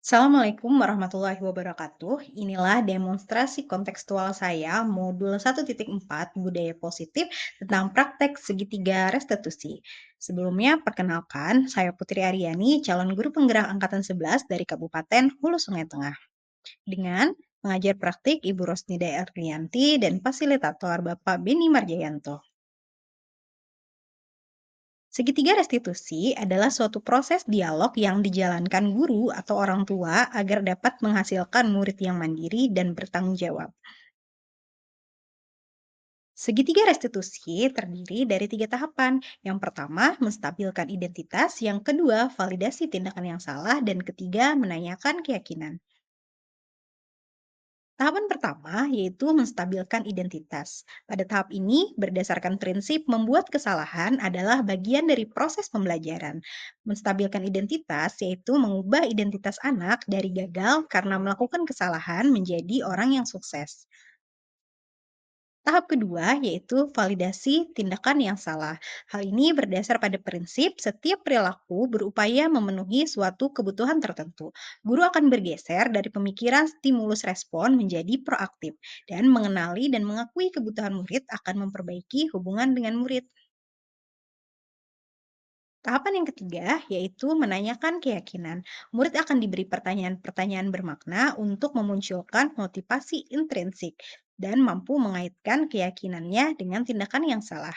Assalamualaikum warahmatullahi wabarakatuh. Inilah demonstrasi kontekstual saya modul 1.4 budaya positif tentang praktek segitiga restitusi. Sebelumnya, perkenalkan, saya Putri Aryani, calon guru penggerak Angkatan 11 dari Kabupaten Hulu Sungai Tengah. Dengan pengajar praktik Ibu Rosnida Erlianti dan fasilitator Bapak Beni Marjayanto. Segitiga restitusi adalah suatu proses dialog yang dijalankan guru atau orang tua agar dapat menghasilkan murid yang mandiri dan bertanggung jawab. Segitiga restitusi terdiri dari tiga tahapan. Yang pertama, menstabilkan identitas. Yang kedua, validasi tindakan yang salah. Dan ketiga, menanyakan keyakinan. Tahapan pertama yaitu menstabilkan identitas. Pada tahap ini, berdasarkan prinsip membuat kesalahan adalah bagian dari proses pembelajaran. Menstabilkan identitas yaitu mengubah identitas anak dari gagal karena melakukan kesalahan menjadi orang yang sukses. Tahap kedua yaitu validasi tindakan yang salah. Hal ini berdasar pada prinsip setiap perilaku berupaya memenuhi suatu kebutuhan tertentu. Guru akan bergeser dari pemikiran stimulus respon menjadi proaktif dan mengenali dan mengakui kebutuhan murid akan memperbaiki hubungan dengan murid. Tahapan yang ketiga yaitu menanyakan keyakinan. Murid akan diberi pertanyaan-pertanyaan bermakna untuk memunculkan motivasi intrinsik dan mampu mengaitkan keyakinannya dengan tindakan yang salah.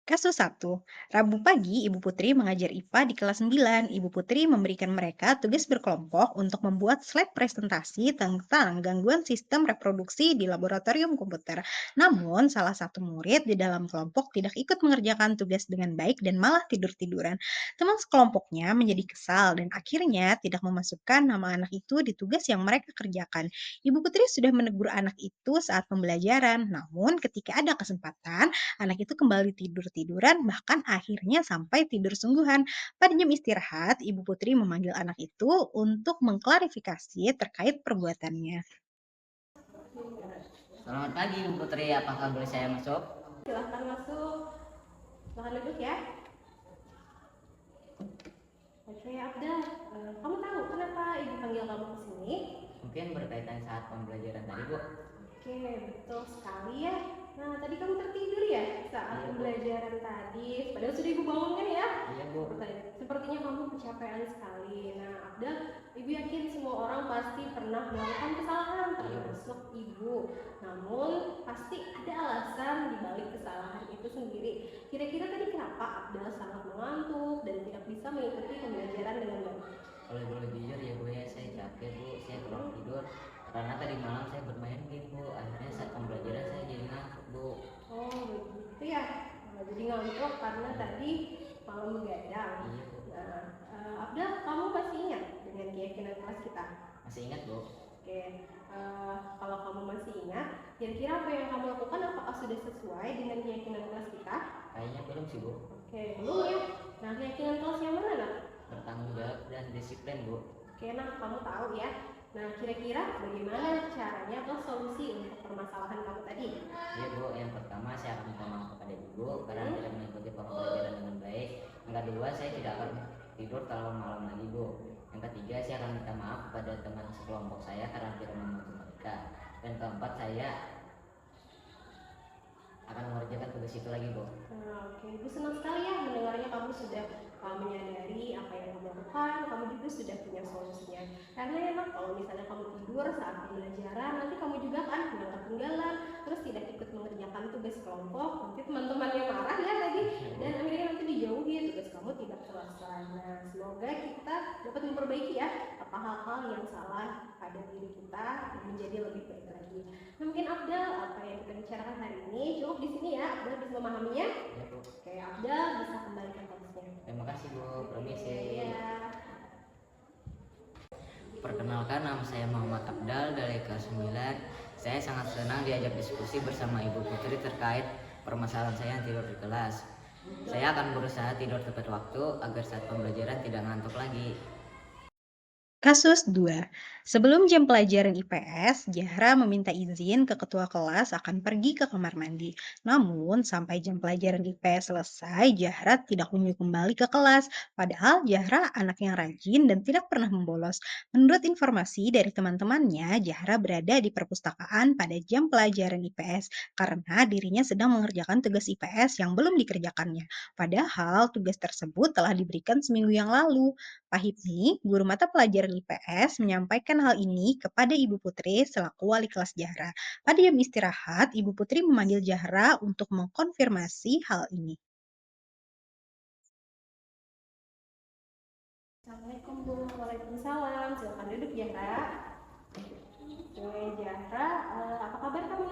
Kasus satu, Rabu pagi Ibu Putri mengajar IPA di kelas 9. Ibu Putri memberikan mereka tugas berkelompok untuk membuat slide presentasi tentang gangguan sistem reproduksi di laboratorium komputer. Namun, salah satu murid di dalam kelompok tidak ikut mengerjakan tugas dengan baik dan malah tidur-tiduran. Teman sekelompoknya menjadi kesal dan akhirnya tidak memasukkan nama anak itu di tugas yang mereka kerjakan. Ibu Putri sudah menegur anak itu saat pembelajaran, namun ketika ada kesempatan, anak itu kembali tidur-tiduran, bahkan akhirnya sampai tidur sungguhan. Pada jam istirahat, Ibu Putri memanggil anak itu untuk mengklarifikasi terkait perbuatannya. Selamat pagi Bu Putri, apakah boleh saya masuk? Silahkan masuk, silahkan duduk ya. Oke Abda, kamu tahu kenapa ibu panggil kamu ke sini? Mungkin berkaitan saat pembelajaran tadi Bu. Oke, betul sekali ya. Nah, tadi kamu tertidur ya saat Iya, Bu. pembelajaran tadi. Padahal sudah ibu bangunkan ya. Iya Bu. Sepertinya kamu kecapean sekali. Nah, Abda, ibu yakin semua orang pasti pernah melakukan kesalahan, termasuk ibu. Namun, pasti ada alasan di balik kesalahan itu sendiri. Kira-kira tadi kenapa Abda sangat mengantuk dan tidak bisa mengikuti pembelajaran dengan baik? Kalau boleh jujur ya Bu ya, saya capek Bu, saya kurang tidur. Karena tadi malam saya bermain game Bu, akhirnya saat pembelajaran saya jadi ngantuk Bu. Oh, begitu ya. Nah, jadi ngantuk karena tadi malam begadang. Iya Bu. Nah, Abda, kamu masih ingat dengan keyakinan kelas kita? Masih ingat Bu? Oke, kalau kamu masih ingat, kira-kira apa yang kamu lakukan apakah sudah sesuai dengan keyakinan kelas kita? Kayaknya belum sih Bu. Oke, belum ya. Nah, keyakinan kelas yang mana, nak? Bertanggung jawab dan disiplin Bu. Oke, nah kamu tahu ya. Nah, kira-kira bagaimana caranya atau solusi untuk permasalahan kamu tadi? Iya Bu, yang pertama saya akan minta maaf kepada Ibu karena tidak mengikuti pembelajaran dengan baik. Yang kedua, saya tidak akan tidur terlalu malam lagi Bu. Yang ketiga, saya akan minta maaf kepada teman sekelompok saya karena tidak membantu mereka. Dan keempat, saya akan mengerjakan tugas itu lagi Bu. Nah, oke, Ibu senang sekali ya mendengarnya kamu sudah menyadari apa yang kamu lakukan, kamu juga sudah punya solusinya. Karena emang kalau misalnya kamu tidur saat pembelajaran, nanti kamu juga kan tidak ketinggalan, terus tidak ikut mengerjakan tugas kelompok, nanti teman-temannya marah ya tadi, dan akhirnya nanti dijauhi, tugas kamu tidak selesai. Nah, semoga kita dapat memperbaiki ya apa hal-hal yang salah pada diri kita menjadi lebih baik lagi. Nah, mungkin Abdal, apa yang kita bicarakan hari ini cukup di sini ya. Abdal bisa memahaminya? Ya Bu. Oke, Abdal bisa kembalikan kelasnya. Terima kasih Bu, permisi. Iya. Perkenalkan, nama saya Muhammad Abdal dari kelas 9. Saya sangat senang diajak diskusi bersama Ibu Putri terkait permasalahan saya yang tidur di kelas. Saya akan berusaha tidur tepat waktu agar saat pembelajaran tidak ngantuk lagi. Kasus 2. Sebelum jam pelajaran IPS, Zahra meminta izin ke ketua kelas akan pergi ke kamar mandi. Namun, sampai jam pelajaran IPS selesai, Zahra tidak kunjung kembali ke kelas. Padahal Zahra anak yang rajin dan tidak pernah membolos. Menurut informasi dari teman-temannya, Zahra berada di perpustakaan pada jam pelajaran IPS karena dirinya sedang mengerjakan tugas IPS yang belum dikerjakannya. Padahal tugas tersebut telah diberikan seminggu yang lalu. Pahitni, guru mata pelajaran IPS, menyampaikan hal ini kepada Ibu Putri selaku wali kelas Zahra. Pada jam istirahat, Ibu Putri memanggil Zahra untuk mengkonfirmasi hal ini. Assalamualaikum Bu. Waalaikumsalam. Silakan duduk Zahra. Oke Zahra, apa kabar kamu?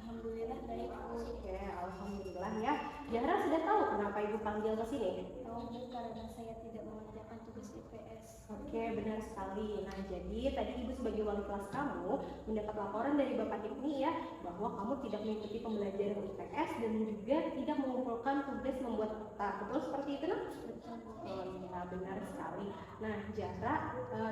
Alhamdulillah baik Bu. Oke, alhamdulillah ya. Zahra sudah tahu kenapa Ibu panggil ke sini? Tahu Bu, karena saya tidak mengerjakan tugas IPS. Oke, benar sekali. Nah, jadi tadi Ibu sebagai wali kelas kamu mendapat laporan dari Bapak Tipni ya, bahwa kamu tidak mengikuti pembelajaran IPS dan juga tidak mengumpulkan tugas membuat peta. Betul seperti itu, nah? Betul Bu. Oh iya, benar sekali. Nah, Zahra,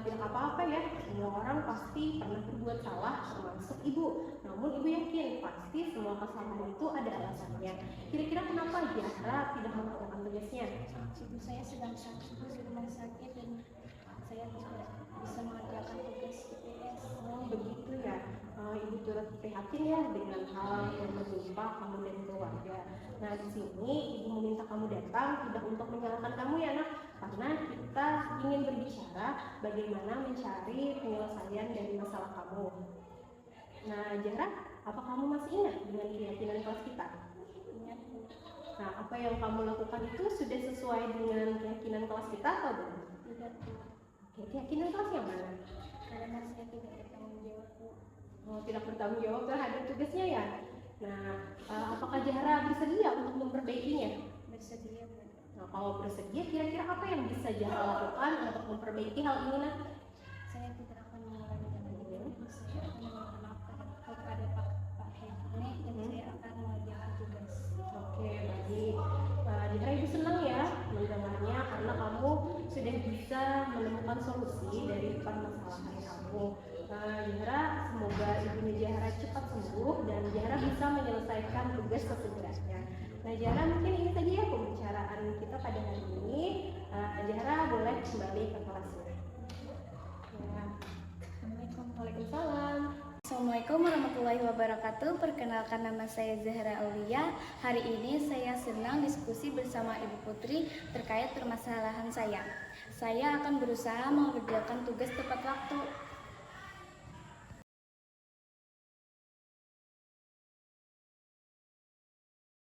tidak apa-apa ya. Semua orang pasti pernah berbuat salah, termasuk Ibu. Namun Ibu yakin pasti semua kesalahan itu ada alasannya. Kira-kira kenapa Zahra tidak mengerjakan tugasnya? Ibu saya sedang sakit di rumah sakit dan saya tidak bisa mengerjakan tugas IPS. Oh begitu ya. Ibu turut prihatin ya dengan hal yang menimpa kamu dan keluarga. Nah di sini Ibu meminta kamu datang tidak untuk menyalahkan kamu ya nak, karena kita ingin berbicara bagaimana mencari penyelesaian dari masalah kamu. Nah Zahra, apa kamu masih ingat dengan keyakinan kelas kita? Ingat Bu. Nah apa yang kamu lakukan itu sudah sesuai dengan keyakinan kelas kita atau belum? Tidak Bu. Oke, keyakinan kelas yang mana? Karena saya tidak bertanggung jawab Bu. Tidak bertanggung jawab terhadap tugasnya ya. Nah, apakah Zahra bersedia untuk memperbaikinya? Bersedia Bu. Nah, kalau bersedia, kira-kira apa yang bisa Zahra lakukan untuk memperbaiki hal ini? Nah? Saya tidak akan mengulangi lagi. Saya akan memaafkan kepada Pak Hekne dan saya akan mengerjakan tugas. Oke, baik. Zahra Ibu senang ya mendengarnya karena kamu sudah bisa menemukan solusi dari permasalahan kamu. Zahra, semoga ibunya Zahra cepat sembuh dan Zahra bisa menyelesaikan tugas sesegeranya. Nah, Zahra mungkin ini saja ya pembicaraan kita pada hari ini. Zahra boleh kembali ke kelasnya. Ya. Assalamualaikum. Waalaikumsalam. Assalamualaikum warahmatullahi wabarakatuh. Perkenalkan nama saya Zahra Aulia. Hari ini saya senang diskusi bersama Ibu Putri terkait permasalahan saya. Saya akan berusaha mengerjakan tugas tepat waktu.